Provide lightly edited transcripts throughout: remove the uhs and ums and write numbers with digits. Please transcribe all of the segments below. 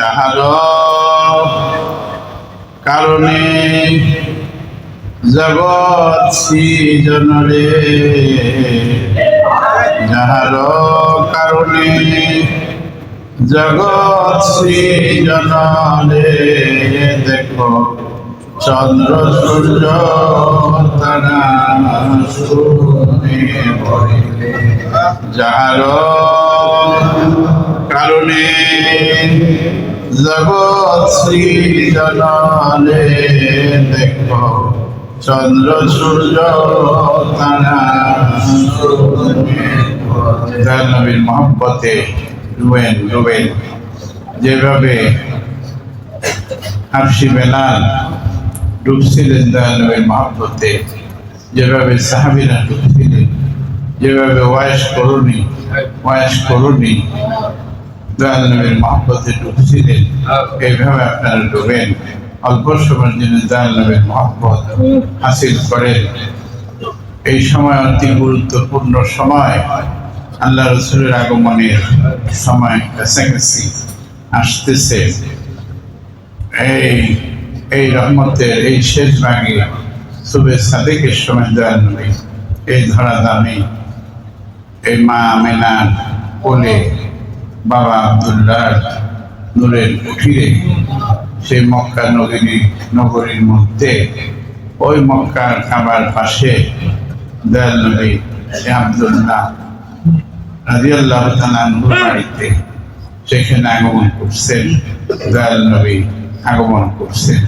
যাহার কারণে জগৎ সৃজন রে, যাহার কারণে জগৎ সৃজন রে, দেখো চন্দ্র সূর্য তারা শূন্যে ভরিলে, যাহার কারণে জগৎ সৃজন রে, দেখো চন্দ্র সূর্য তারা দয়াল নবীর মহব্বতে ডুবেন ডুবেন। যেভাবে হাফসি বেলাল ডুবছিলেন দয়াল নবীর মহব্বতে, যেভাবে সাহাবীরা ডুবছিলেন, যেভাবে ওয়াইস করুনি দয়াল নবীর মহব্বতে ডুবছিলেন, এইভাবে আপনারা ডুবেন। অল্প সময়ের জন্য দয়াল নবীর মহব্বত হাসিল করেন। এই সময় অতি গুরুত্বপূর্ণ সময়, আল্লাহ রসুলের আগমনের সময় কাছাকাছি আসতেছে। এই রহমতের এই শেষ ভাগে সুবে সাদেকের সময় দয়াল নবী এই ধরা দামে এই মা আমেনার কোলে বাবা আব্দুল্লাহর নূরের কুঠিরে, সেই মক্কা নগরীর মধ্যে ওই মক্কার কাবার পাশে দয়াল নবী আব্দুল্লাহ রাদিয়াল্লাহু তাআলা আনহুর বাড়িতে সেখানে আগমন করছেন। দয়াল নবী আগমন করছেন,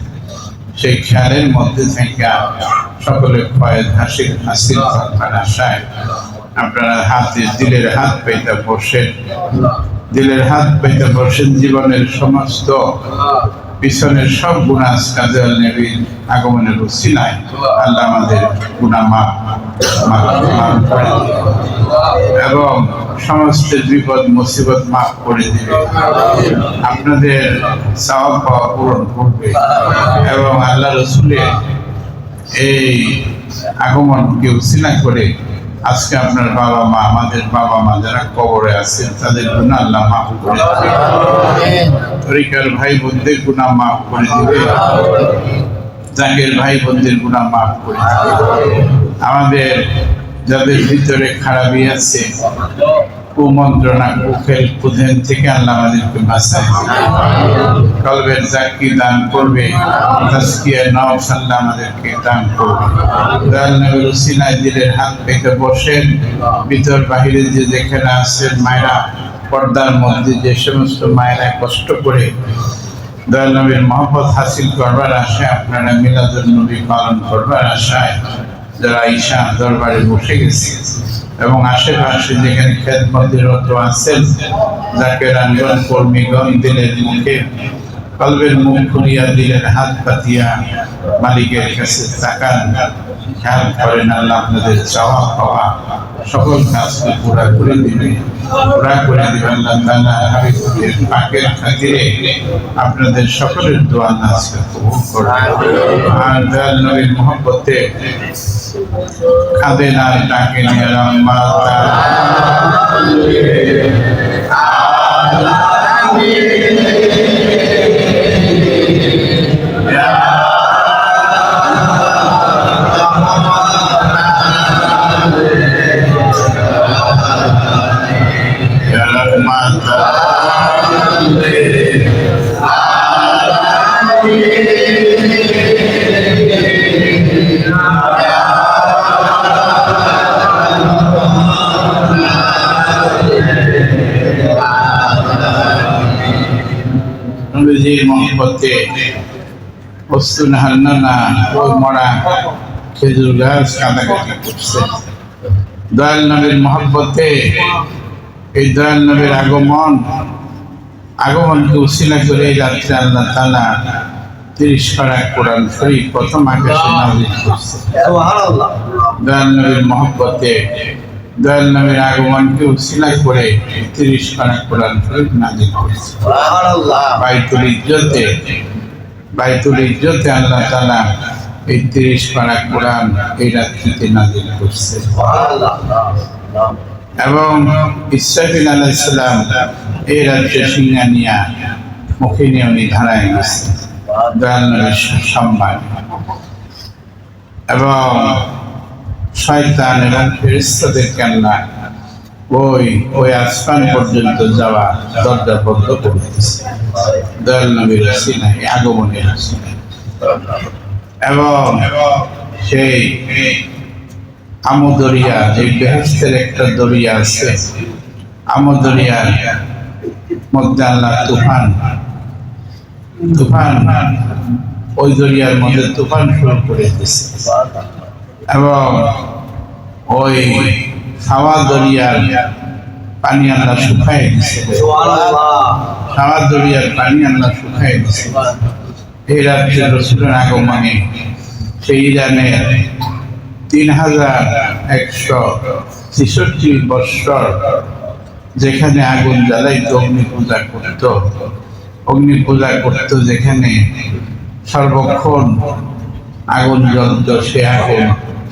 সেই খেয়ালের মধ্যে থেকে সকলে ফয়েজ হাসিল করবার আশায় আপনারা দিলের হাত পেতে বসেন, দিলের হাত পেতে বসেন। জীবনের সমস্ত পিছনের সব গুনাহ আজকে দয়াল নবীর আগমনের উসিলায় আল্লাহ আমাদের গুনাহ মাফ করে দিবেন এবং সমস্ত বিপদ মুসিবত মাফ করে দিবে, আপনাদের সওয়াব পাওয়া পূরণ করবে এবং আল্লাহ রসুলের এই আগমনকে উসিলা করে আজকে আপনার বাবা মা, আমাদের বাবা মা যারা কবরে আছেন তাদের গুনাহ আল্লাহ মাফ করে দিবে, তরিকার ভাই বোনদের গুনাহ মাফ করে দিবে, জাকের ভাই বোনদের গুনাহ মাফ করে দিবে। আমাদের যাদের ভিতরে খারাপি আছে, কুমন্ত্রণা কুফেন থেকে আল্লাহ আমাদেরকে বাঁচায় দিবে, কলবের জাকি দান করবে, তাজকিয়া নফস আল্লাহ আমাদেরকে দান করবে। দয়াল নবীর উসিলায় দিলের হাত পেতে বসেন। ভিতর বাহিরে যে যেখানে আছেন মায়েরা, পর্দার মধ্যে যে সমস্ত মায়েরা কষ্ট করে দয়াল নবীর মহব্বত হাসিল করবার আশায়, আপনারা মিলাদুন নবী পালন করবার আশায় যারা ঈশা দরবারে বসে গেছে এবং আশেপাশে যেখানে খেদমতিরত আছেন, যাকে রাঙ্গন কর্মীগণ দিলের মুখে কলবের মুখ খুলিয়া দিলের হাত পাতিয়া মালিকের কাছে তাকান, খেয়াল করেন আল্লাহ আপনাদের চাওয়া পাওয়া সকল কাজকে পুরা করে দিবে, পুরা করে দিবে আল্লাহ তাআলা। হাবিবের পাকের খাতিরে আপনাদের সকলের দোয়া আজকে কবুল করবে। আর দয়াল নবীর মহব্বতে কাঁদেন আর ডাকেন ইয়া রাহমাতাল নবীজির মহব্বতে বস্তু হান্নানা ওই মরা খেজুর গাছ কাঁদাকাটি করছে। দয়াল নবীর মহব্বতে এই দয়াল নবীর আগমনকে উসিলা করে এই রাত্রে আল্লাহ তাআলা 30 পারা কোরআন শরীফ প্রথম আকাশে নাযিল করছে। দয়াল নবীর মহব্বতে দয়াল নবীর আগমনকে উসিলা করে 30 পারা কোরআন শরীফ নাযিল করছে। বাইতুল ইজ্জতে আল্লাহ তাআলা এই 30 পারা কোরআন এই রাত্রিতে নাযিল করছে। এবং ইসরাফিল আলাইহিস সালাম এই রাত্রে সিংহানিয়া মুখে নিয়ে উনি ধারায় গেছে দয়াল নবীর সম্মান। এবং শয়তান এবং ফেরেশতাদেরকে আল্লাহ ওই আসমান পর্যন্ত যাওয়া দরজা বন্ধ করে দিয়েছে দয়াল নবীর ওসিলায়, আগমনের ওসিলায়। এবং সেই আমদরিয়া, এই বেহেশতের একটা দরিয়া আছে, আমদরিয়ার মধ্যে আল্লাহ তুফান ওই দরিয়ার মধ্যে তুফান শুরু করে দিয়েছে। এবং ওই হাওয়া দরিয়ার পানি আল্লাহ শুকায় দিচ্ছে, হাওয়া দরিয়ার পানি আল্লাহ শুকায় দিচ্ছে। এই রাত্রে রসুলের আগমনে সেই ইরানের 3163 বৎসর যেখানে আগুন জ্বালাইতো, অগ্নি পূজা করত, যেখানে সর্বক্ষণ আগুন জ্বলত, সে আগুন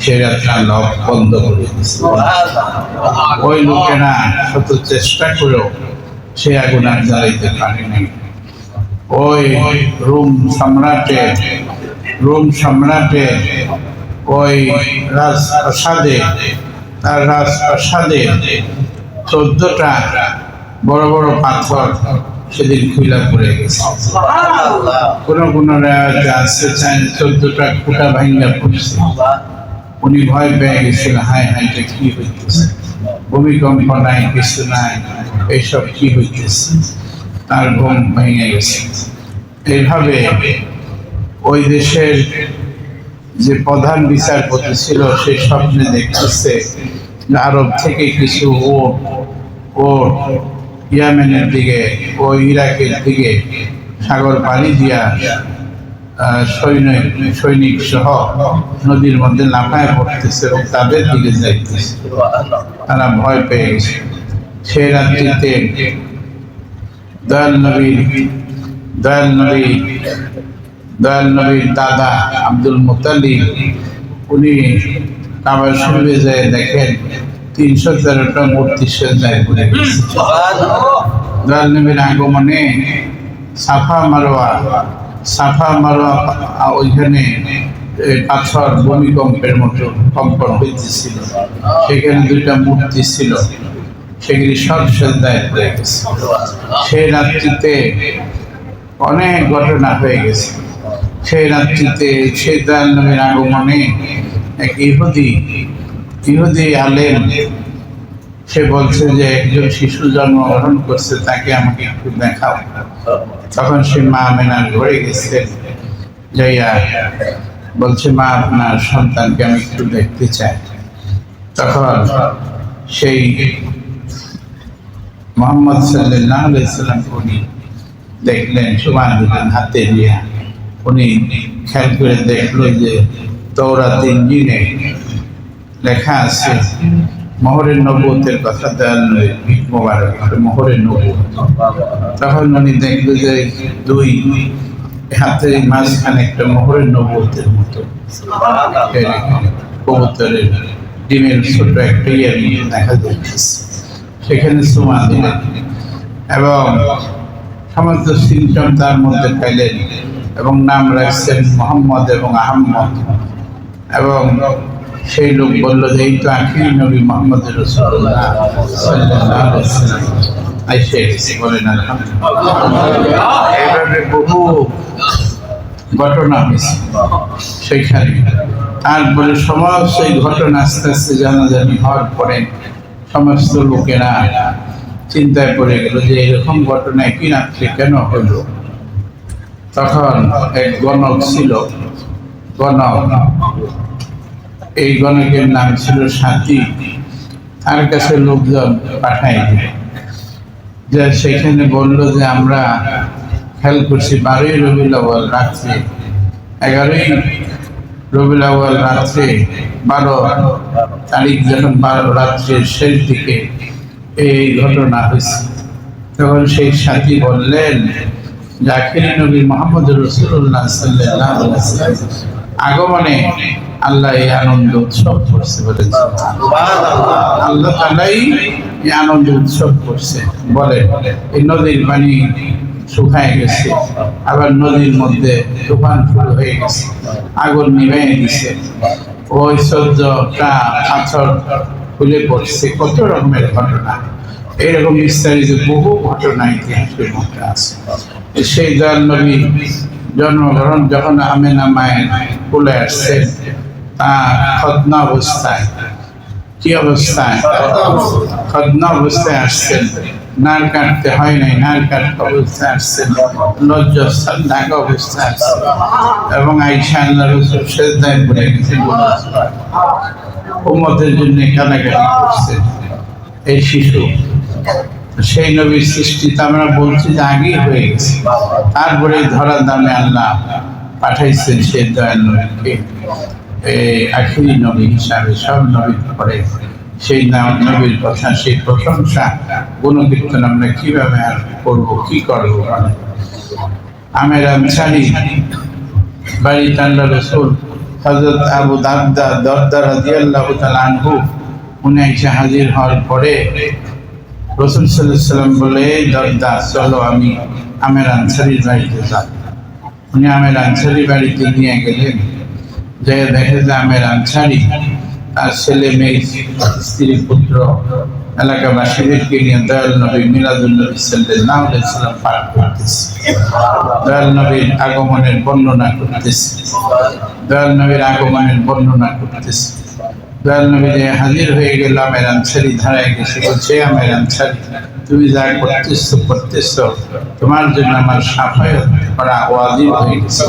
সে রাত্রে আল্লাহ বন্ধ করে দিচ্ছে। ওই লোকেরা শত চেষ্টা করেও সে আগুন আর জ্বালাইতে পারেনি। ওই রোম সম্রাটের ওই রাজপ্রাসাদে, তার রাজপ্রাসাদে 14টা বড় বড় পাথর সেদিন খুলে পড়ে গেছে। কোন আছে 14টা খুঁটা ভাঙ্গা পড়ছে। উনি ভয় পেয়ে গেছিল, হায় এটা কি হইতেছে, ভূমিকম্প নাই, কিছু নাই, এইসব কি হইতেছে, তার ঘুম ভেঙে গেছে। এইভাবে ওই দেশের যে প্রধান বিচারপতি ছিল সে স্বপ্নে দেখতেছে আরব থেকে কিছু ওট ইয়ামেনের দিকে ও ইরাকের দিকে সাগর পাড়ি দিয়া সৈনিক সহ নদীর মধ্যে লাফায় পড়তেছে এবং তাদের দিকে যাইতেছে। তারা ভয় পেয়ে গেছে। সেই রাত্রিতে দয়াল নবীর দাদা আব্দুল মুতালিব উনি কাবা শরীফে যায়, দেখেন 313টা মূর্তি সেজদায় পড়ে গেছে। দয়াল নবীর আগমনে সাফা মারোয়া ওইখানে পাথর ভূমিকম্পের মতো কম্পন হইতেছিল। সেখানে 2টা মূর্তি ছিল, সেগুলি সব সেজদায় পড়ে গেছে। সেই রাত্রিতে অনেক ঘটনা হয়ে গেছে। সেই রাত্রিতে সেই দয়াল নবীর আগমনে এক ইহুদি আলেম সে বলছে যে একজন শিশু জন্মগ্রহণ করছে, তাকে আমাকে একটু দেখাও। তখন সে মা আমেনার ঘরে গেছে, যাইয়া বলছে, মা আপনার সন্তানকে আমি একটু দেখতে চাই। তখন সেই মুহাম্মদ সাল্লাল্লাহু আলাইহি সাল্লাম উনি দেখলেন, সুবহান দিলেন হাতে নিয়ে। উনি খেয়াল করে দেখলো যে তওরাত ইঞ্জিলে লেখা আছে মোহরের নবুয়তের কথা, দয়াল নবীর মোবারক মোহরের নবুয়ত। তখন উনি দেখলো যে 2 হাতের মাঝখানে একটা মোহরের নবুয়তের মতো কবুতরের ডিমের ছোট একটা ইয়ের মতো দেখা যাচ্ছে। সেখানে সুমা দিলেন এবং সমস্ত সিমটম তার মধ্যে পেলেন এবং নাম রাখছেন মোহাম্মদ এবং আহম্মদ। এবং সেই লোক বলল যে এই তো আখির নবী মোহাম্মদ রাসূলুল্লাহ সাল্লাল্লাহু আলাইহি ওয়াসাল্লাম আইসে গেছে, বলেন আলহামদুলিল্লাহ। এইভাবে বহু ঘটনা হয়েছে সেইখানে। তারপরে সমস্ত এই ঘটনা আস্তে আস্তে জানাজানি হওয়ার পরে সমস্ত লোকেরা চিন্তায় পড়ে গেল যে এরকম ঘটনা একই রাত্রে কেন হলো। তখন এক গণক ছিল, এই গণকের নাম ছিল সাথী। তার কাছে লোকজন পাঠাই দিল, যে সেখানে বললো যে আমরা খেয়াল করছি 12ই রবিউল আউয়াল রাত্রে, 11ই রবিউল আউয়াল রাত্রে 12 তারিখ যখন 12 রাত্রের শেষ দিকে এই ঘটনা হয়েছে। তখন সেই সাথী বললেন, আখির নবী মুহাম্মদ রাসূলুল্লাহ সাল্লাল্লাহু আলাইহি ওয়াসাল্লাম আগমনে আল্লাহ এই আনন্দ উৎসব করছে। বলেন সুবহানাল্লাহ। আল্লাহ তাআলাই এই আনন্দ উৎসব করছে। বলে এই নদীর পানি শুকায় গেছে, আবার নদীর মধ্যে তুফান শুরু হয়ে গেছে, আগুন নিভে গেছে, ঐশ্বর্যটা পাথর খুলে পড়ছে, কত রকমের ঘটনা। এরকম বিস্তারিত বহু ঘটনা ইতিহাসের মধ্যে আছে। সেই দয়াল নবী জন্মগ্রহণ যখন আমেনা মায়ের কোলে আসছেন, তা খদনা অবস্থায়, কি অবস্থায়? খদনা অবস্থায় আসছেন, নার কাটতে হয় নাই, নার কাটতে অবস্থায় আসছেন, লজ্জাস্থান ঢাকা অবস্থায় আসছেন, এবং আইসা আল্লাহ রসুল সেজদায় পড়ে গেছেন, উম্মতের জন্য কান্নাকাটি করছেন। এই শিশু সেই নবীর সৃষ্টিতে আমরা বলছি যে আগেই হয়ে গেছে, তারপরে ধরা দামে আল্লাহ পাঠাইছেন সেই দয়াল নবীকে আখিরি নবী হিসাবে, সব নবীর পরে সেই নবীর কথা, সেই প্রশংসা গুণকীর্তন আমরা কিভাবে আর করবো, কি করবো? আমের আনসারী বাড়িতে আল্লাহ রসুল হযরত আবু দরদা রাদিয়াল্লাহু তাআলা আনহু উনি এসে হাজির হওয়ার পরে রাসূল সাল্লাল্লাহু আলাইহি ওয়াসাল্লাম বলে, দরদা চলো আমি আমের আনসারীর বাড়িতে যাব। উনি আমের আনসারী বাড়িতে নিয়ে গেলেন, যে দেখে যে আমের আনসারী তার ছেলে মেয়ে, স্ত্রী পুত্র, এলাকাবাসীদেরকে নিয়ে দয়াল নবী মিলাদুন নবী সাল্লাল্লাহু আলাইহি ওয়াসাল্লাম পাঠ করতেছে, দয়াল নবীর আগমনের বর্ণনা করতেছে, দয়াল নবীর আগমনের বর্ণনা করতেছে। দয়াল নবী যে হাজির হয়ে গেল, আমের আনসারী ধারায় গেছে, বলছে আমের আনসারী তুমি যা করতেছ তোমার জন্য আমার শাফায়াত করা ওয়াজিব হয়ে গেছে।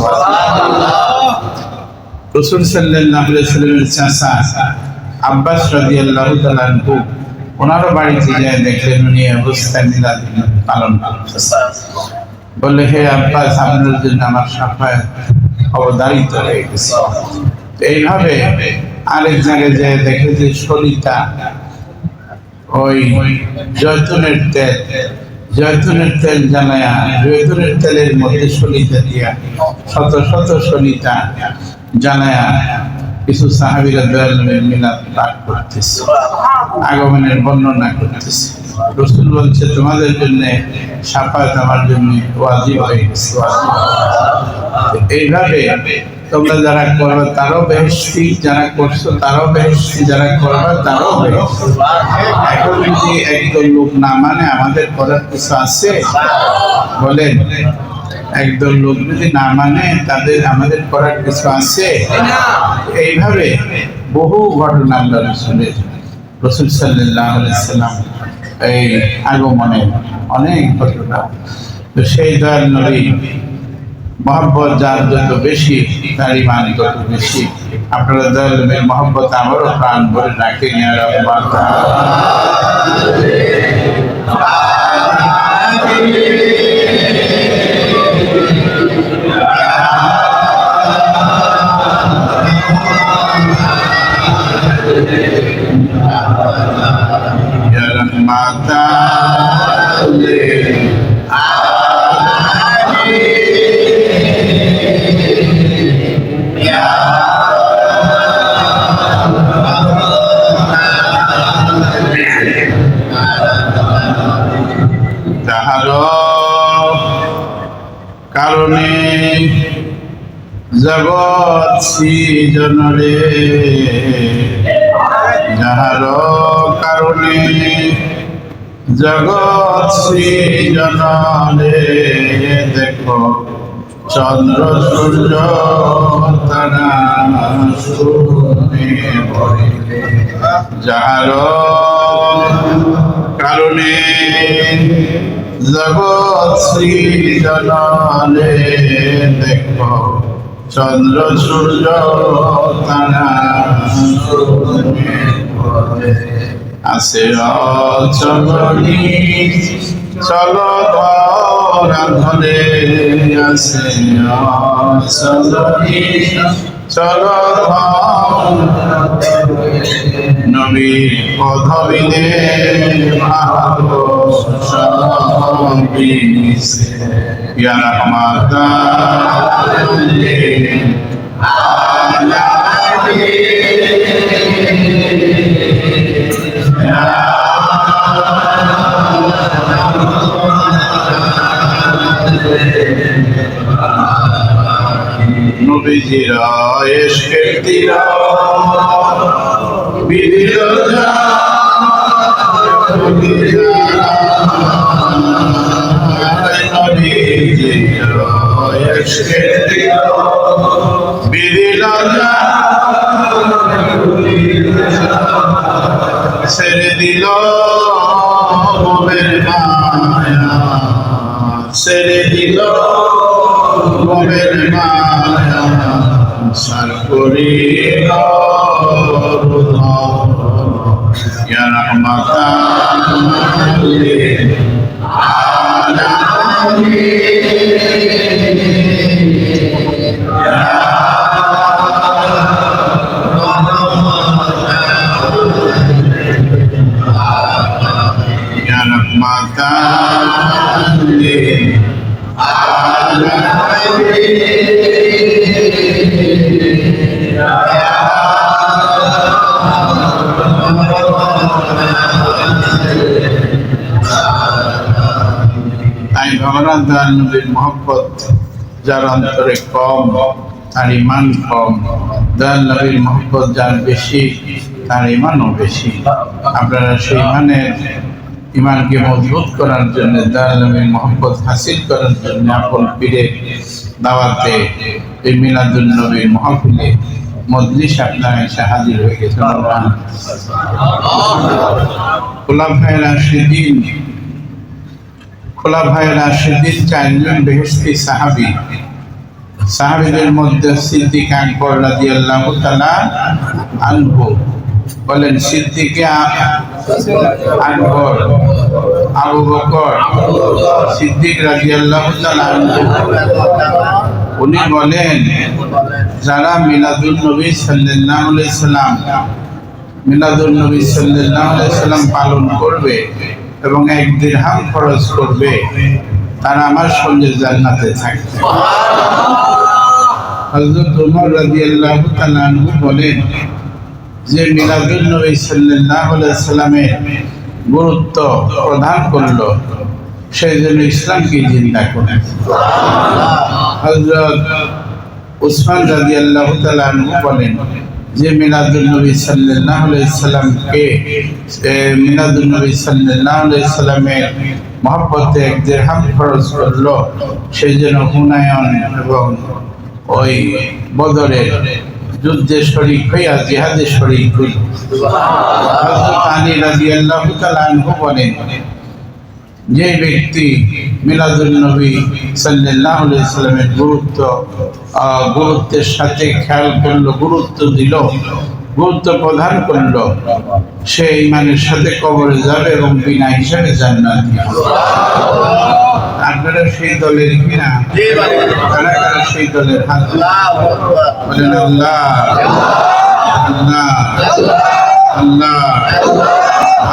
রাসূল সাল্লাল্লাহু আলাইহি ওয়াসাল্লামের চাচা আব্বাস রাদিয়াল্লাহু তাআলা আনহু ওনারও বাড়িতে যায়, দেখলেন উনি অবস্থায় মিলাদ পালন করতেছে। বলে, হে আব্বাস, আপনার জন্য আমার শাফায়াত অবধারিত হয়ে গেছে। এইভাবে আরেক জায়গায় যায়, দেখে যে সলিতা, ওই জয়তুনের তেল জ্বালায়া, জয়তুনের তেলের মধ্যে সলিতা দিয়া, শত শত সলিতা জ্বালায়া কিছু সাহাবীরা দয়াল নবীর মিলাদ পাঠ করতেছে, আগমনের বর্ণনা করতেছে। রাসূল বলছে তোমাদের জন্য শাফায়াত আমার জন্য ওয়াজিব হয়ে গেছে। এইভাবে তোমরা যারা করবে তারাও বেহেশতি, যারা করছো তারাও বেহেশতি, যারা করবে তারাও বেহেশতি। এখন যদি একদল লোক না মানে আমাদের করার কিছু আছে? বলেন, একদল লোক যদি না মানে তাদের আমাদের করার কিছু আছে? এইভাবে বহু ঘটনা আমরা রাসূল সাল্লাল্লাহু আলাইহি ওয়াসাল্লাম এই আগমনে অনেক ঘটনা। তো সেই দয়াল নবী মহব্বত যার যত বেশি, তার ঈমান তত বেশি। আপনারা দয়াল নবীর মহব্বত আমারও প্রাণ ভরে রাখেন ইয়া রাব্বাল আলামিন ইয়া রাহমাতাল লিল কারণে জগৎ সৃজন রে, যাহার কারণে জগৎ সৃজন রে, দেখো চন্দ্র সূর্য তারা শুনে বলে, যাহার কারণে জগৎ সৃজন রে, দেখো চন্দ্র সূর্য তারা শুনে বলে, আছে অচলনি চল ধরা ধরে, আছে অচলনি চল নবীর পদবিনে ইয়া রাহমাতাল লিল আলামিন নবীজির ইশকের তীর বিদিল নবীজির ইশকের তীর বিদিল ছেড়ে দিল মোমের মায়া ছেড়ে দিল মোমের মায়া সার করিল ইয়া রাহমাতান লিল তাই ভগবান দয়াল নবীর মহব্বত যার অন্তরে কম তার ইমান কম, দয়াল নবীর মহব্বত যার বেশি তার ইমানও বেশি। আপনারা সেই ইমানকে মজবুত করার জন্য, দয়াল নবীর মহব্বত হাসিল করার জন্য আপন পীরের দাওয়াতে এই মিলাদুন নবীর মাহফিলে মজলিস আপনারা এসে হাজির হয়ে গেছেন। খোলাফায়ে রাশিদিন চারজন বেহেশতি সাহাবী, সাহাবীদের মধ্যে সিদ্দিক আকবর রাদিয়াল্লাহু তাআলা আনহু বলেন, সিদ্দিক আকবর আবু বকর সিদ্দিক রাদিয়াল্লাহু তাআলা আনহু উনি বলেন, যারা মিলাদুন নবী সাল্লাল্লাহু আলাইহি সাল্লাম পালন করবে এবং 1 দিরহাম খরচ করবে তারা আমার সঙ্গে জান্নাতে থাকবে। হযরত ওমর রাদিয়াল্লাহু তাআলা আনহু বলেন যে মিলাদুন নবী সাল্লাল্লাহু আলাইহি সাল্লামের গুরুত্ব প্রদান করলো, সেই জন্য ইসলামকে জিন্দা করে। হযরত উসমান রাদিয়াল্লাহু তাআলা আনহু বলেন যে মিলাদুন নবী সাল্লাল্লাহু আলাইহি সাল্লামের মহব্বতে 1 দিরহাম খরচ করলো, সেই জন্য হুনায়ন এবং ওই বদরের যুদ্ধে শরীক হইয়া জিহাদে শরীক হইল। হযরত আলী রাদিয়াল্লাহু তাআলা আনহু বলেন, যে ব্যক্তি মিলাদুন নবী সাল্লাল্লাহু আলাইহি সাল্লামের গুরুত্বের সাথে খেয়াল করলো, গুরুত্ব দিল, গুরুত্ব প্রদান করলো, সে ঈমানের সাথে কবরে যাবে এবং বিনা হিসাবে জান্নাত পাবে। আপনারা সেই দলের কিনা? কারা কারা সেই দলের? হাত বলেন আল্লাহ আল্লাহ আল্লাহ।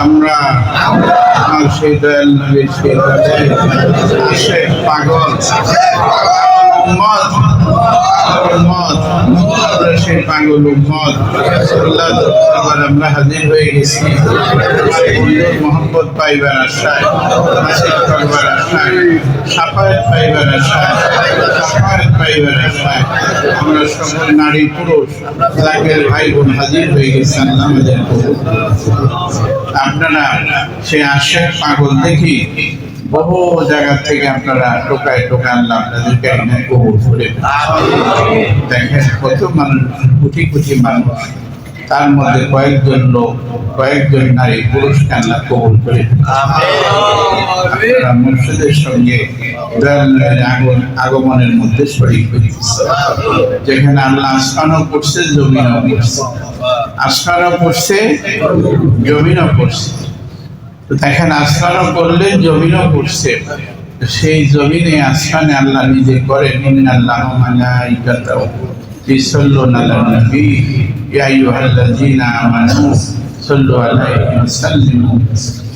আমরা সেই দয়াল নবীর সেই দলের পাগল উম্মত, সেই পাগল উম্মত আল্লাহ দরবারে আমরা হাজির হয়ে গেছি মহব্বত পাইবার আশায়, হাসিল করবার আশায়, সাফায়াত পাইবার আশায়, আমরা সকল নারী পুরুষ লাখের ভাই বোন হাজির হয়ে গেছি। আল্লাহ আমাদের আপনারা সেই আশেক পাগল দেখি বহু জায়গা থেকে আপনারা টোকায় আল্লাহ আপনাদেরকে কবুল করে। দেখেন কত মানুষ, কোটি কোটি মানুষ, তার মধ্যে কয়েকজন লোক, কয়েকজন নারী পুরুষকে আল্লাহ কবুল করে। আপনারা মুর্শিদের সঙ্গে আগমনের মধ্যে শরীক হয়েছে, যেখানে আল্লাহ আসমানও করছে, জমিনও করছে, আসমানও করছে, জমিনও করছে। দেখেন আসমানও করলেন, জমিনও করছে, সেই জমিনে আসমানে আল্লাহ নিজে করেন, ইন্নাল্লাহা ওয়া মালাইকাতাহু ইউসাল্লুনা আলান নবী ইয়া আইয়ুহাল্লাযীনা আমানু সাল্লু আলাইহি ওয়া সাল্লিমু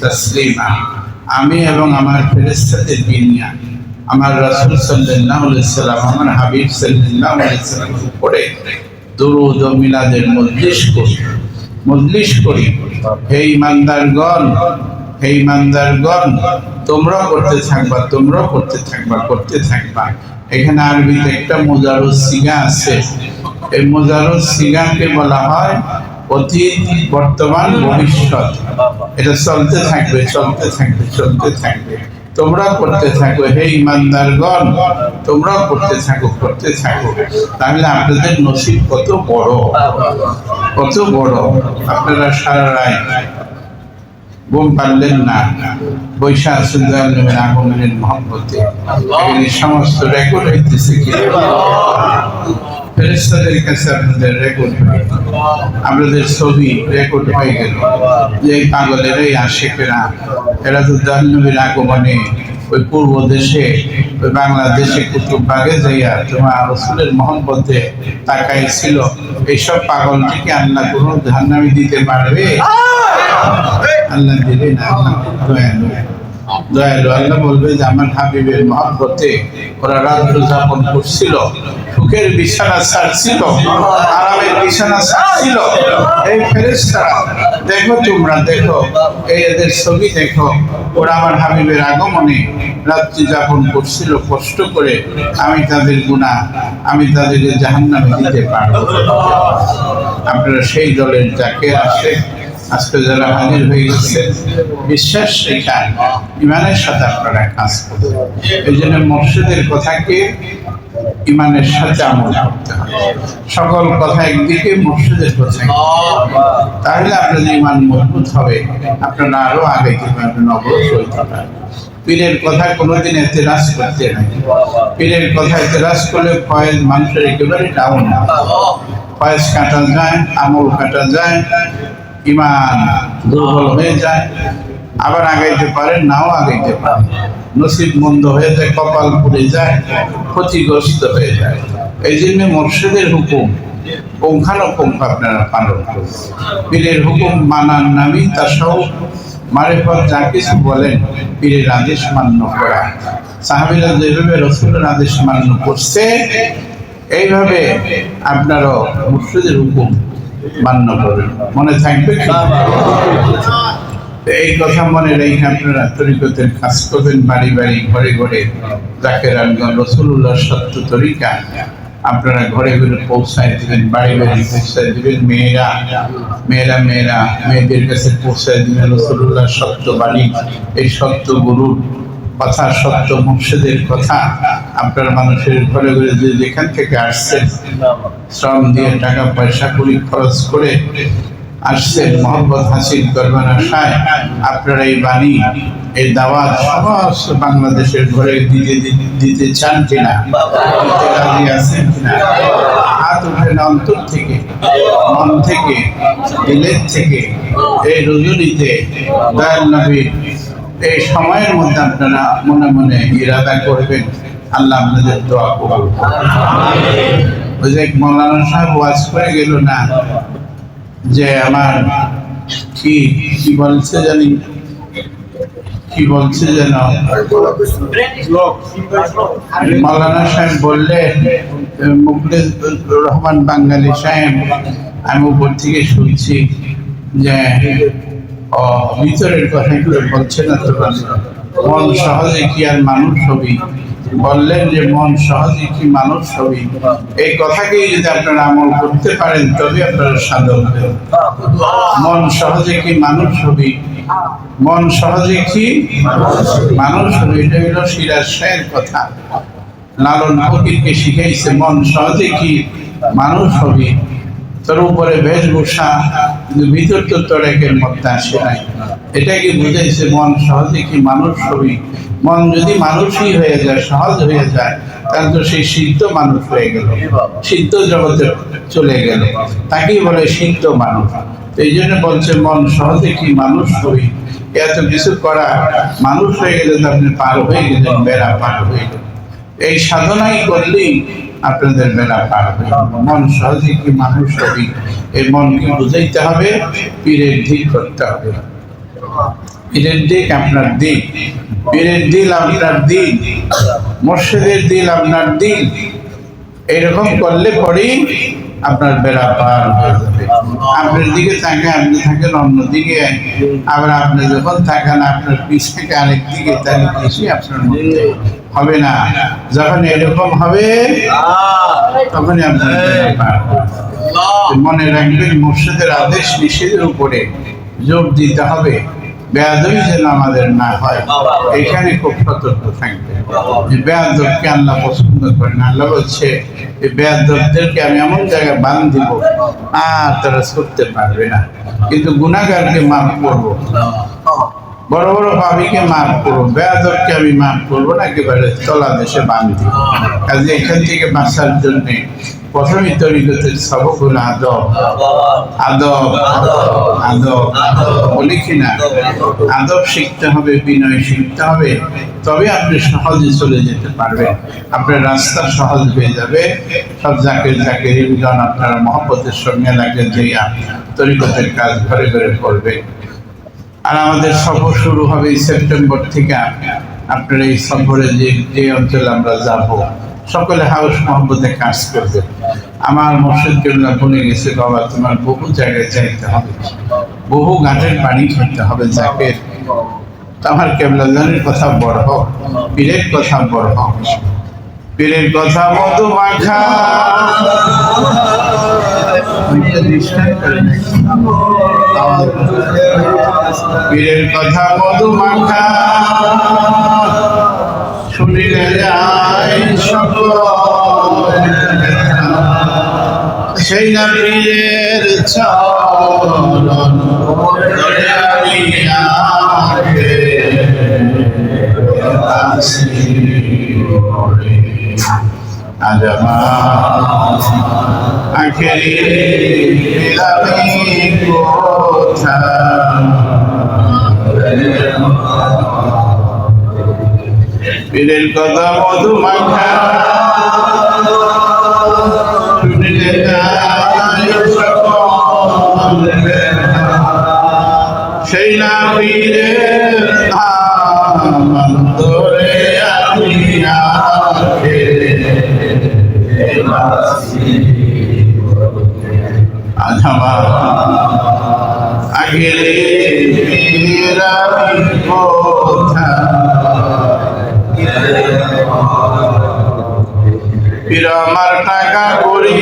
তাসলিমা। আমি এবং আমার ফেরেশতাদের নিয়ে আমার রাসূল সাল্লাল্লাহু আলাইহি সাল্লাম, আমার হাবিব সাল্লাল্লাহু আলাইহি সাল্লামের উপরে দুরূদ ও মিলাদের মজলিস করি। হে ইমানদারগণ, তোমরা করতে থাকবা, এখানে আরবিতে একটা মুজারুস সিগা আছে। এই মুজারুস সিগাকে বলা হয় অতীত, বর্তমান, ভবিষ্যৎ। এটা চলতে থাকবে, চলতে থাকবে, চলতে থাকবে। তোমরা করতে থাকো, হে ইমানদারগণ, তোমরাও করতে থাকো, করতে থাকো। তাহলে আপনাদের নসিব কত বড়, কত বড়। আপনারা সারা রাত ঘুম পারলেন না, বৈশা আছেন দয়াল নবীর আগমনের মহব্বতে। এই সমস্ত রেকর্ড হইতেছে কি ফেরেশতাদের কাছে আপনাদের রেকর্ড হয়ে গেল, আপনাদের ছবি রেকর্ড হয়ে গেল যে এই পাগলের এই আশেকেরা, এরা তো দয়াল নবীর আগমনে ওই পূর্ব দেশে, ওই বাংলাদেশে কুতুববাগে যাইয়া তোমার রসুলের মহব্বতে তাকাইছিল। এইসব পাগলটিকে আল্লাহ কোনো জাহান্নামে দিতে পারবে? আল্লাহ দিবে না। দয়ালু দয়ালু আল্লাহ বলবে যে আমার হাবিবের মহব্বতে ওরা রাত্র যাপন করছিল, সুখের বিছানা ছাড়ছিল, আরামের বিছানা ছাড়ছিল। এই ফেরেশতারা দেখো, তোমরা দেখো, এই এদের ছবি দেখো, ওরা আমার হাবিবের আগমনে রাত্রি যাপন করছিল কষ্ট করে। আমি তাদের গুনাহ, আমি তাদেরকে জাহান্নামে দিতে পারবো। আপনারা সেই দলের যাকে আসে আজকে যারা হাজির হয়ে গেছে, বিশ্বাস শেখান, ইমানের সাথে আপনারা কাজ করবেন। এই জন্য মুর্শিদের কথাকে ইমানের সাথে আমল করতে হবে। সকল কথা একদিকে, মুর্শিদের কথা, তাহলে আপনাদের ইমান মজবুত হবে, আপনারা আরো আগাইতে পারবেন, অগ্রসর হইতে পারবেন। পীরের কথা কোনোদিন এতেরাজ করতে নাই। পীরের কথা এতেরাজ করলে ফয়েজ মানুষের একেবারে ডাউন, ফয়েজ কাটা যায়, আমল কাটা যায়, ইমান দুর্বল হয়ে যায়, আবার আগাইতে পারে, নাও আগাইতে পারে, নসিব মন্দ হয়ে যায়, কপাল পুড়ে যায়, ক্ষতিগ্রস্ত হয়ে যায়। এই জন্য মুর্শিদের হুকুম পুঙ্খানুপুঙ্খ আপনারা পালন করুন। পীরের হুকুম মানার নামই তাসাউফ, মারিফত, যা কিছু বলেন পীরের আদেশ মান্য করা। সাহাবীরা যেভাবে রাসূলের আদেশ মান্য করছে, এইভাবে আপনারাও মুর্শিদের হুকুম মান্য করবেন। মনে থাকবে কি? এই কথা মনে রেখে আপনারা তরিকতের কাজ করবেন, বাড়ি বাড়ি, ঘরে ঘরে জাকেরানগণ রাসূলুল্লাহর সত্য তরিকা আপনারা ঘরে ঘরে পৌঁছায় দিবেন, বাড়ি বাড়ি পৌঁছায় দিবেন। মেয়েদের কাছে পৌঁছায় দিবেন রাসূলুল্লাহর সত্য বাণী, এই সত্য গুরুর কথা, সত্য মুর্শিদের কথা। আপনার মানুষের ঘরে ঘরে যে যেখান থেকে আসছেন, শ্রম দিয়ে টাকা পয়সা করি খরচ করে আসছেন, মহব্বত হাসিল করবার আশায় আপনারা এই বাণী, এই দাওয়াত সমস্ত বাংলাদেশের ঘরে দিতে চান কিনা, দিতে রাজি আছেন কিনা? হাত উঠেন অন্তর থেকে, মন থেকে, দিলের থেকে। এই রজনীতে দয়াল নবীর এই সময়ের মধ্যে আপনারা মনে মনে ইরাদা করবেন, আল্লাহ আপনাদের দোয়া কবুল করুন। ওই যে মৌলানা সাহেব ওয়াজ করে গেল না, যে আমার কি বলছে জানি, কি বলছে যেন, মৌলানা সাহেব বললেন, মুখলেসুর রহমান বাঙালি সাহেব, আমি উপর থেকে শুনছি যে ভিতরের কথাগুলো বলছে না তো, মন সহজে কি আর মানুষ হবি, বললেন যে মন সহজে কি মানুষ হবি। এই কথাকেই যদি আপনারা আমল করতে পারেন, তবে আপনারা সাধক হবেন। মন সহজে কি মানুষ হবি, মন সহজে কি মানুষ হবি, এটা হলো সিরাজ শাহের কথা। লালন ফকিরকে শিখাইছে মন সহজে কি মানুষ হবি, তোর উপরে বেশভূষা, কিন্তু ভিতর তো তরেকের মধ্যে আসে নাই। এটাকে বুঝাইছে মন সহজে কি মানুষ হবি। মন যদি মানুষই হয়ে যায়, সহজ হয়ে যায়, তাহলে তো সেই সিদ্ধ মানুষ হয়ে গেল, সিদ্ধ জগতে চলে গেল, তাকেই বলে সিদ্ধ মানুষ। তো এই জন্য বলছে মন সহজে কি মানুষ হবি। এত কিছু করা, মানুষ হয়ে গেলে তো আপনি পার হয়ে গেলেন, বেড়া পার হয়ে গেলেন। এই সাধনাই করলেই আপনাদের বেলা পার হবে। মন সহজে কি মানুষ হবি, এই মনকে বুঝাইতে হবে, পীরের দিক করতে হবে। পীরের দিক আপনার দিক, পীরের দিল আপনার দিল, মুর্শিদের দিল আপনার দিল। এরকম করলে পরেই আপনার বেলা পার হয়ে যাবে। আপনার দিকে তাকে আপনি থাকেন অন্যদিকে, আবার আপনি যখন থাকেন আপনার পিছনে আরেক দিকে, তাহলে বেশি আপনার মধ্যে হবে না। যখন এরকম হবে তখনই আপনার মনে রাখবেন, মুর্শিদের আদেশ নিষেধের উপরে জোর দিতে হবে, বেয়াদবি যেন আমাদের না হয়। এখানে খুব সতর্ক থাকবে যে বেয়াদবকে আল্লাহ পছন্দ করেন। আল্লাহ বলছে এই বেয়াদবদেরকে আমি এমন জায়গায় বান দিব আর তারা ছুটতে পারবে না। কিন্তু গুনাহগারকে মাফ করবো, বড় বড় পাপীকে মাফ করবো, বেয়াদবকে আমি মাফ করবো না, একেবারে তলাদেশে বান্ধি। কাজে এখান থেকে বাঁচার জন্য প্রথমে তরিকতের সবক হলো আদব। আদব আদব বলি কিনা? আদব শিখতে হবে, বিনয় শিখতে হবে, তবে আপনি সহজে চলে যেতে পারবেন। আপনার রাস্তা সহজ হয়ে যাবে। সব জাকের জাকেরিনগণ আপনারা মহব্বতের সঙ্গে লাগে যাইয়া তরিকতের কাজ ঘরে ঘরে করবে। আর আমাদের সফর শুরু হবে সেপ্টেম্বর থেকে। আপনারা এই সফরে যে অঞ্চলে আমরা যাব, সকলে হাউস মহব্বতে কাজ করবে। আমার মুর্শিদ কেবলা বলে গেছে, বাবা তোমার বহু জায়গায় যাইতে হবে, বহু ঘাটের পানি খেতে হবে জাকের। আমার কেবলা জানের কথা বড় হোক, পীরের কথা বড় হোক, পীরের কথা মধু মাখা পীরের কথা মধু মাখা শুনিলে যায় সকল, সেই না পীরের চরণ ধরে আমি আগে আসি পড়ে। আজ আমার আখেরি পেলামি কোথা, পীরের কথা মধু মাখা শুনিলে যায় সকল, সেই না পীরের নাম ধরে আমি আগে আজ আমার আগের পেলামি কোথা, পীর আমার টাকা করি,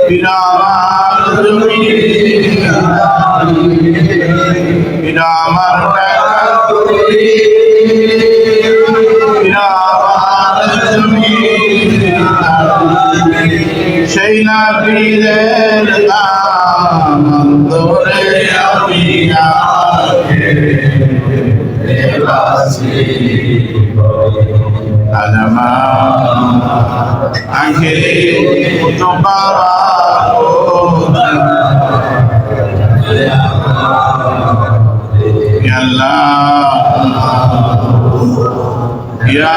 পীর আমার জমি, পীর আমার টাকা করি, পীর আমার জমি, সেই না পীরের নাম ধরে আমি আগে আজ আমার আখেরি তো বাবা আল্লাহ ইয়া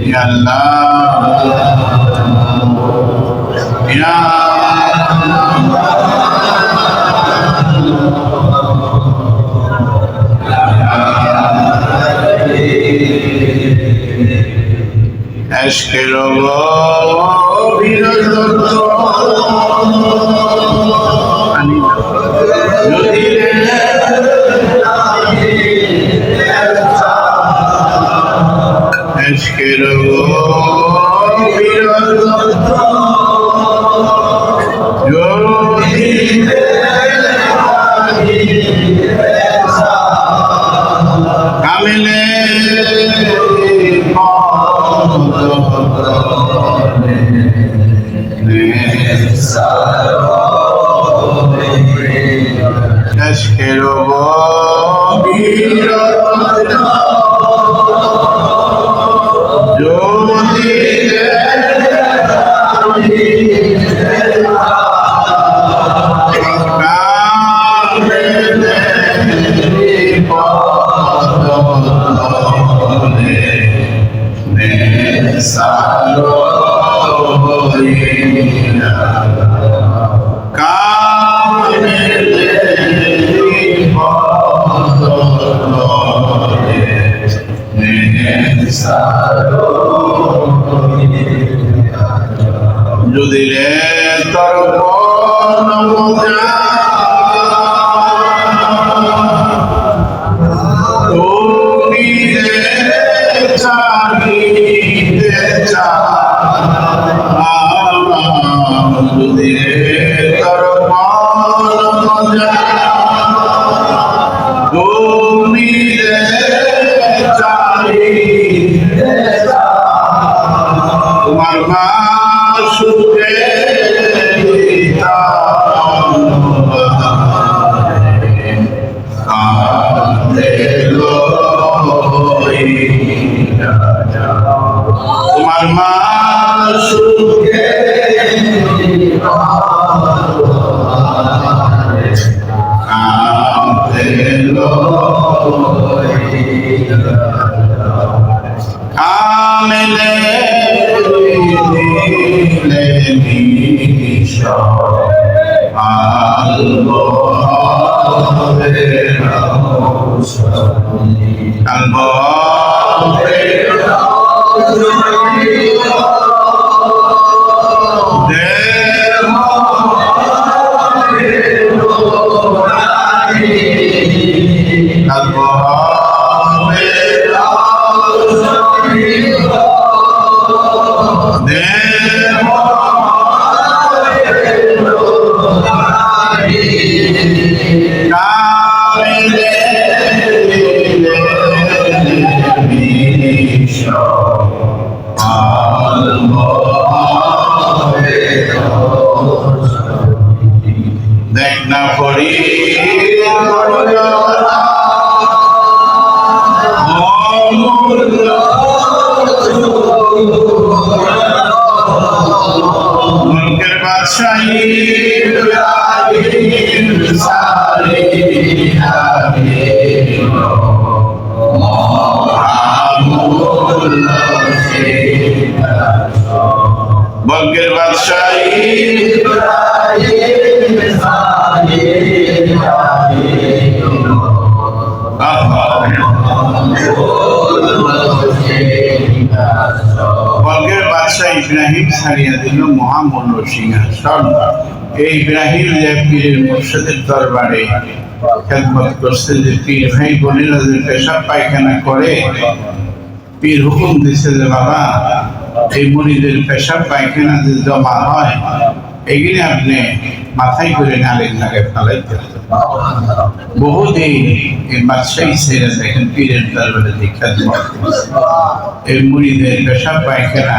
Ya Allah, Ya Eşkil Allah birazdan Eşkil Allah birazdan Kamile Eşkil Allah birazdan Salo রে তোর তুমি রে চাহিতে চাঁদি রে তোর তুমি রে চাহিতে তোমার মা সুখে তোমার মা সুখে কামলে দেখ না পড়ি মুলকের বাদশাহী বঙ্গের বাদশাহী বঙ্গের বাদশাহ ইব্রাহিম ছাড়িয়া দিল মহামূল্য সিংহাসন। এই ইব্রাহিম যে পীরের মুর্শিদের দরবারে খেদমত করছে, যে পীর ভাই বোনেরা যে পেশাব পায়খানা করে, পীর হুকুম দিছে যে বাবা এই মুরিদের পেশাব পায়খানা যে জমা হয় এগুলি আপনি মাথায় করে নালে নালে ফেলাইতে। বহুদিন এই বাদশাহী ছেড়ে দেখেন পীরের দরবারে দীক্ষা এই মুরিদের পেশাব পায়খানা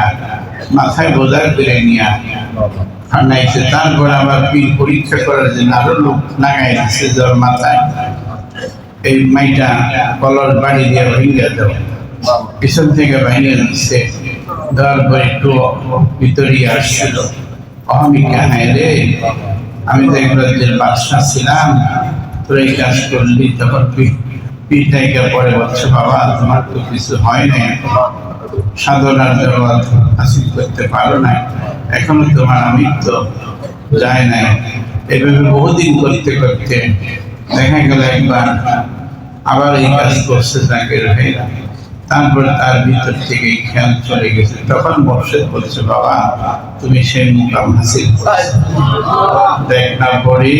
মাথায় বোঝার করে নিয়ে ঠান্ডাইছে। তারপর আবার পীর পরীক্ষা করার জন্য আরো লোক লাগাই দিচ্ছে জ্বর মাথায়। এই মাইটা কলর বাড়ি দিয়ে ভেঙে দাও, পিছন থেকে ভেঙে দিচ্ছে। তারপর একটু ভিতরে আসছিল, আমি কেন রে, আমি তো একবার বাদশাহ ছিলাম, তোর এই কাজ করলি। তখন পিঠাইকে পরে বলছে বাবা তোমার তো কিছু হয় নাই, সাধনার জগৎ হাসিল করতে পারো না, এখনো তোমার আমৃত্য যায় নাই। এভাবে বহুদিন করতে করতে দেখা গেল একবার আবার এই কাজ করছে জাকির ভাইরা। তারপরে তার ভিতর থেকে খেয়াল চলে গেছে। তখন মুর্শিদ বলছে বাবা তুমি সেই মুকাম হাসিল দেখ না পড়ি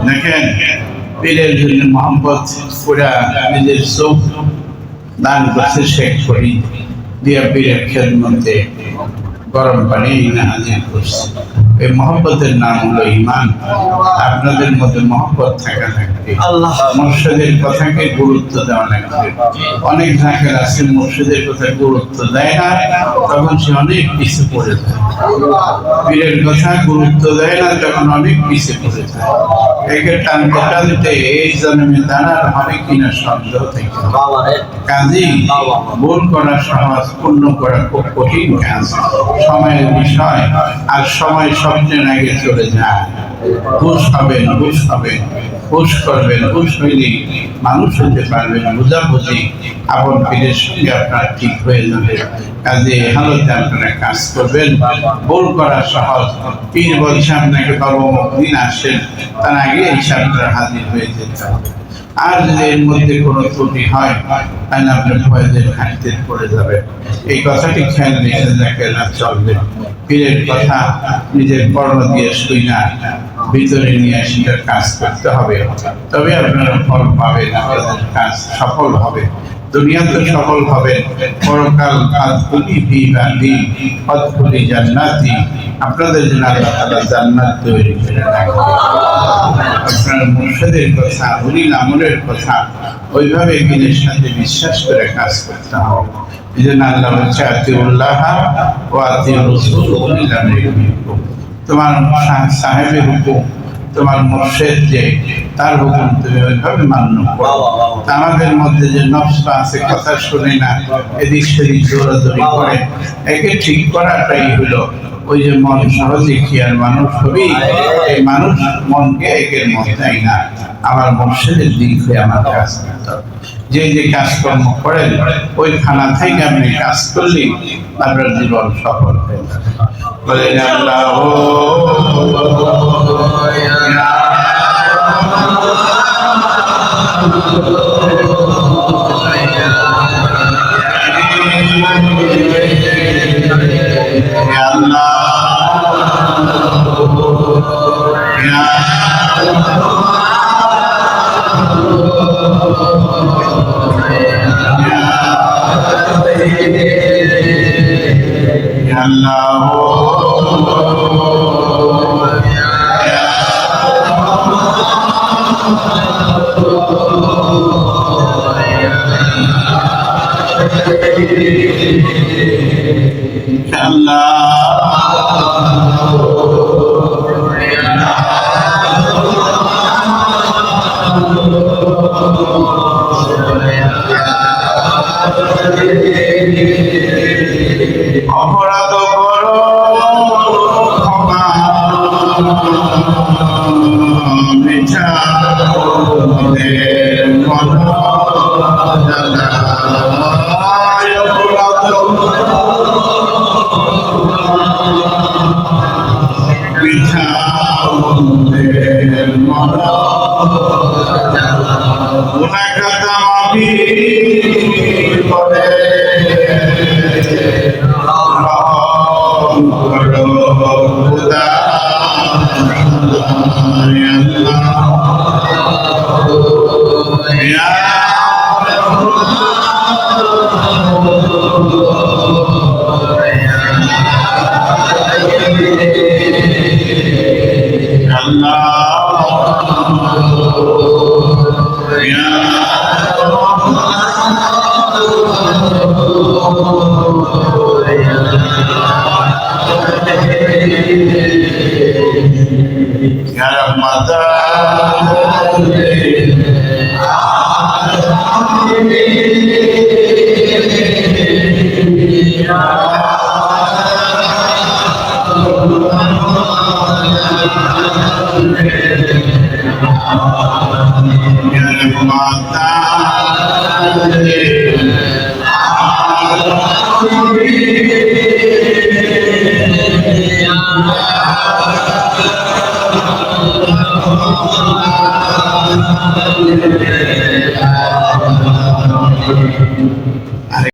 দেখেন পীরের জন্য মোহাম্মদ পুরা নিজের চোখ দান করছে শেখ ফরিদ দিয়া পীরের খেদমতে গরম পানি হাজির করছে। এই মহব্বতের নাম হলো ঈমান। আপনাদের মধ্যে মহব্বত থাকা লাগবে, মুর্শিদের কথাকে গুরুত্ব দেওয়া লাগবে। অনেক জায়গায় আছে মুর্শিদের কথা গুরুত্ব দেয় না, তখন সে অনেক পিছিয়ে পড়ে যায়। পীরের কথা গুরুত্ব দেয় না, তখন অনেক পিছিয়ে পড়ে যায়। একে টানতে টানতে এই জন্মে দাঁড়ার হবে কিনা সন্দেহ থেকে। কাজী ভুল করা সহজ, পূর্ণ করা খুব কঠিন কাজ, সময়ের বিষয়। আর সময় স্বপ্নের আগে চলে যায়। হুশ হবেন, হুশ হবেন, হুশ করবেন, হুশ হইলেই মানুষ হতে পারবেন। বুঝাবুঝি আপন পীরের সঙ্গে আপনার ঠিক হয়ে যাবে। কাজে হালতে আপনারা কাজ করবেন। ভুল করা সহজ। পীর বলছে আপনাকে বাবা দিন আসেন, তার আগে এসে আপনারা হাজির হয়ে যেতে হবে। আর যদি এর মধ্যে কোনো ত্রুটি হয় তাহলে আপনার ভয়ের ঘাটতে পড়ে যাবে। এই কথাটি খেয়াল রেখে দেখেন না চলবে। পীরের কথা নিজের কর্ম দিয়ে শুই না, ভিতরে নিয়ে সেটার কাজ করতে হবে, তবে আপনারা ফল পাবেন, আপনাদের কাজ সফল হবে। দুনিয়াতে সফল হবেন, পরকাল ফাদখুলি ফি ইবাদি ফাদখুলি জান্নাতি, আপনাদের জন্য আল্লাহ তাআলা জান্নাত তৈরি করে রাখবেন। আপনার মুর্শিদের কথা, ওলির আমলের কথা ওইভাবে দিনের সাথে বিশ্বাস করে কাজ করতে হবে। এই জন্য আল্লাহ বলছে আতিউল্লাহ ওয়া আতিউর রাসূল ওয়া উলিল আমরি মিনকুম। তোমার সাহেবের হুকুম, তোমার মুর্শিদ যে তার হুকুম তুমি ওইভাবে মান্য করো। আমাদের মধ্যে যে নফসটা আছে, কথা শুনে না, এদিক সেদিক দৌড়াদৌড়ি করে, একে ঠিক করাটাই হলো ওই যে মন সহজে কি আর মানুষ হবি, এই মানুষ মনকে একের মধ্যে না, আমার মুর্শিদের দিক হয়ে আমার কাজ করতে হবে। যে যে কাজকর্ম করেন ওই খানা থেকে আপনি কাজ করলে আপনার জীবন সফল হয়ে যাবে। বলেন আল্লাহ অপরাধ করো ক্ষমা মিঠা